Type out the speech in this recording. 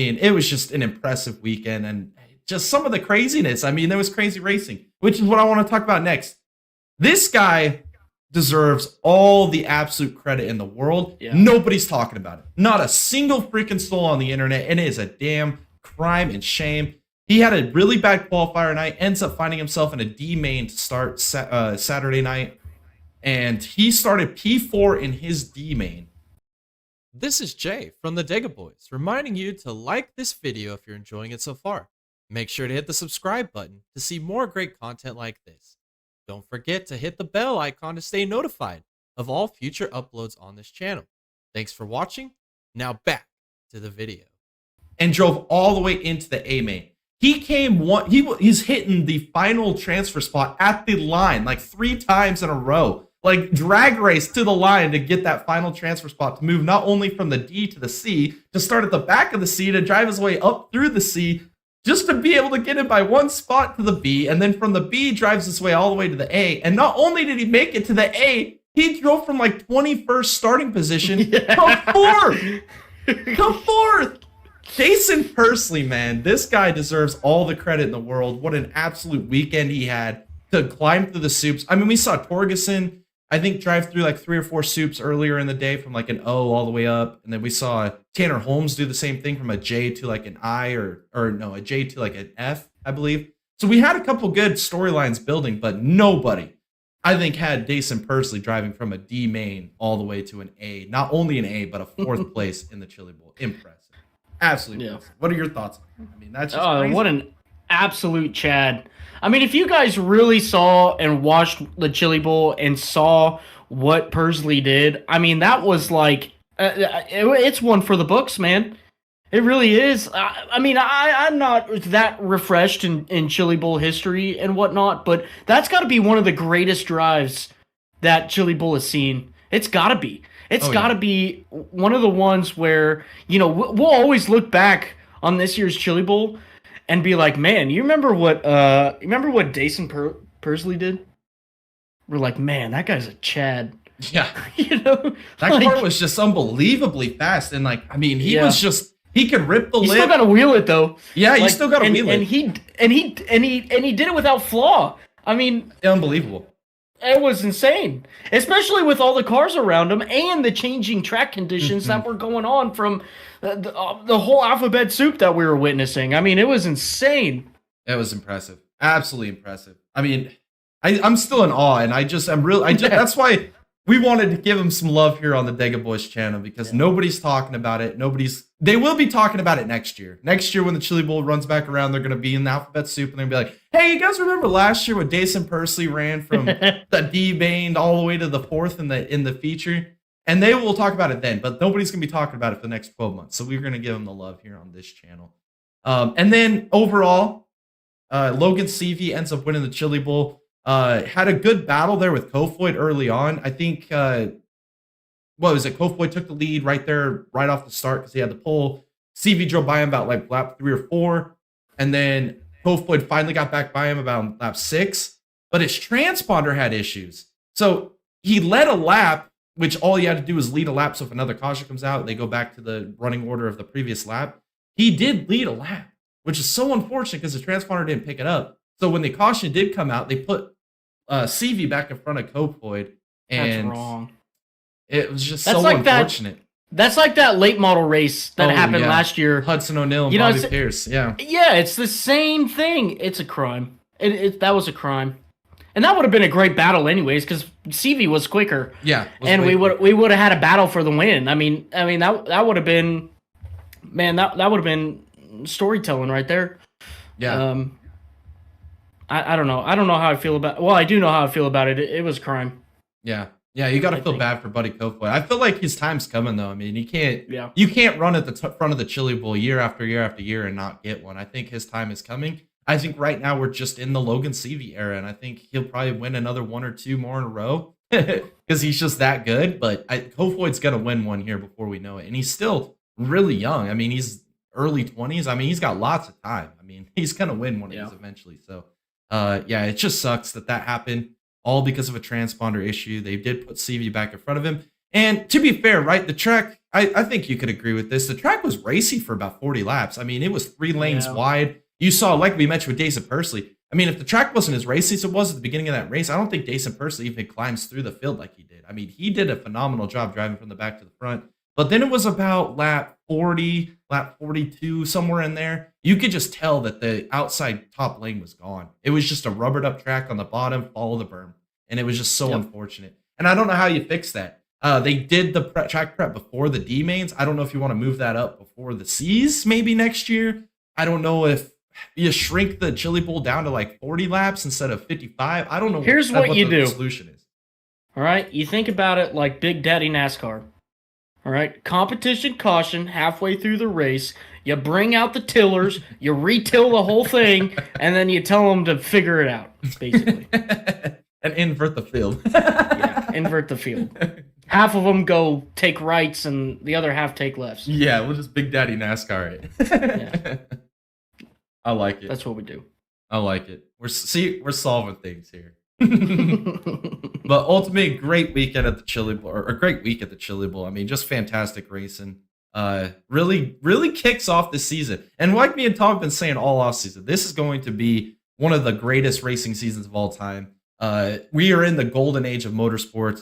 mean, it was just an impressive weekend and just some of the craziness. I mean, there was crazy racing, which is what I want to talk about next. This guy deserves all the absolute credit in the world. Yeah. Nobody's talking about it. Not a single freaking soul on the internet, and it is a damn crime and shame. He had a really bad qualifier night, ends up finding himself in a D main to start Saturday night, and he started P4 in his D main. This is Jay from the Dega Boys, reminding you to like this video if you're enjoying it so far. Make sure to hit the subscribe button to see more great content like this. Don't forget to hit the bell icon to stay notified of all future uploads on this channel. Thanks for watching. Now back to the video. And drove all the way into the A main. He came he's hitting the final transfer spot at the line like 3 times in a row. Like drag race to the line to get that final transfer spot to move not only from the D to the C, to start at the back of the C, to drive his way up through the C, just to be able to get it by 1 spot to the B, and then from the B drives his way all the way to the A. And not only did he make it to the A, he drove from like 21st starting position to 4th. To 4th. Daison Pursley, man, this guy deserves all the credit in the world. What an absolute weekend he had to climb through the soups. I mean, we saw Torgerson, I think, drive through like 3 or 4 soups earlier in the day from like an O all the way up. And then we saw Tanner Holmes do the same thing from a J to like an I or no, a J to like an F, I believe. So we had a couple good storylines building, but nobody, I think, had Daison Pursley driving from a D main all the way to an A. Not only an A, but a 4th place in the Chili Bowl. Impressive. Absolutely. Yeah. What are your thoughts? I mean, that's just crazy. What an absolute Chad. I mean, if you guys really saw and watched the Chili Bowl and saw what Pursley did, I mean, that was like, it's one for the books, man. It really is. I mean, I'm not that refreshed in Chili Bowl history and whatnot, but that's got to be one of the greatest drives that Chili Bowl has seen. It's got to be. It's got to be one of the ones where, you know, we'll always look back on this year's Chili Bowl and be like, man, you remember what Daison Pursley did? We're like, man, that guy's a Chad. Yeah. You know? That car was just unbelievably fast. And like, I mean, he was just, he could rip the lip. You still got to wheel it though. Yeah, you still got to wheel it. And he did it without flaw. I mean, unbelievable. It was insane, especially with all the cars around him and the changing track conditions that were going on from the whole alphabet soup that we were witnessing. I mean, it was insane. It was impressive. Absolutely impressive. I mean, I'm still in awe, and that's why we wanted to give him some love here on the Dega Boys channel, because nobody's talking about it. They will be talking about it next year. Next year when the Chili Bowl runs back around, they're going to be in the alphabet soup, and they're going to be like, hey, you guys remember last year when Daison Pursley ran from the D main all the way to the 4th in the feature? And they will talk about it then, but nobody's going to be talking about it for the next 12 months. So we're going to give them the love here on this channel. And then overall, Logan Seavey ends up winning the Chili Bowl. Had a good battle there with Kofoid early on. I think, Kofoid took the lead right there, right off the start because he had the pole. Seavey drove by him about like lap 3 or 4. And then Kofoid finally got back by him about lap 6. But his transponder had issues. So he led a lap, which all you had to do is lead a lap. So if another caution comes out, they go back to the running order of the previous lap. He did lead a lap, which is so unfortunate because the transponder didn't pick it up. So when the caution did come out, they put Seavey back in front of Kofoid. And that's wrong. It was just so unfortunate. That's like that late model race that happened last year. Hudson O'Neal and Bobby Pierce. Yeah. Yeah, it's the same thing. It's a crime. That was a crime. And that would have been a great battle anyways, because Seavey was quicker. Yeah. And we would have had a battle for the win. I mean that would have been, man, that would have been storytelling right there. Yeah. I don't know. I don't know how I feel about. Well, I do know how I feel about it. It was a crime. Yeah. Yeah, you got to feel bad for Buddy Kofoid. I feel like his time's coming though. I mean, you can't run at the front of the Chili Bowl year after year after year and not get one. I think his time is coming. I think right now we're just in the Logan Seavey era, and I think he'll probably win another 1 or 2 more in a row because he's just that good. But Kofoid's gonna win one here before we know it, and he's still really young. I mean, he's early 20s. I mean, he's got lots of time. I mean, he's gonna win one of these eventually. So, it just sucks that happened. All because of a transponder issue. They did put Seavey back in front of him. And to be fair, right, the track, I think you could agree with this. The track was racy for about 40 laps. I mean, it was 3 lanes wide. You saw, like we mentioned with Daison Pursley, I mean, if the track wasn't as racy as it was at the beginning of that race, I don't think Daison Pursley even climbs through the field like he did. I mean, he did a phenomenal job driving from the back to the front. But then it was about lap 40, lap 42, somewhere in there. You could just tell that the outside top lane was gone. It was just a rubbered up track on the bottom, follow the berm. And it was just so unfortunate. And I don't know how you fix that. They did the track prep before the D mains. I don't know if you want to move that up before the C's maybe next year. I don't know if you shrink the Chili Bowl down to like 40 laps instead of 55. I don't know. Here's what you do. The solution is. All right. You think about it like Big Daddy NASCAR. All right. Competition caution halfway through the race. You bring out the tillers, you retill the whole thing, and then you tell them to figure it out, basically. And invert the field. Yeah, invert the field. Half of them go take rights and the other half take lefts. Yeah, we'll just Big Daddy NASCAR it. Yeah. I like it. That's what we do. I like it. We're solving things here. But ultimately, great weekend at the Chili Bowl, or a great week at the Chili Bowl. I mean, just fantastic racing. Really kicks off this season. And like me and Tom have been saying all off season, this is going to be one of the greatest racing seasons of all time. We are in the golden age of motorsports.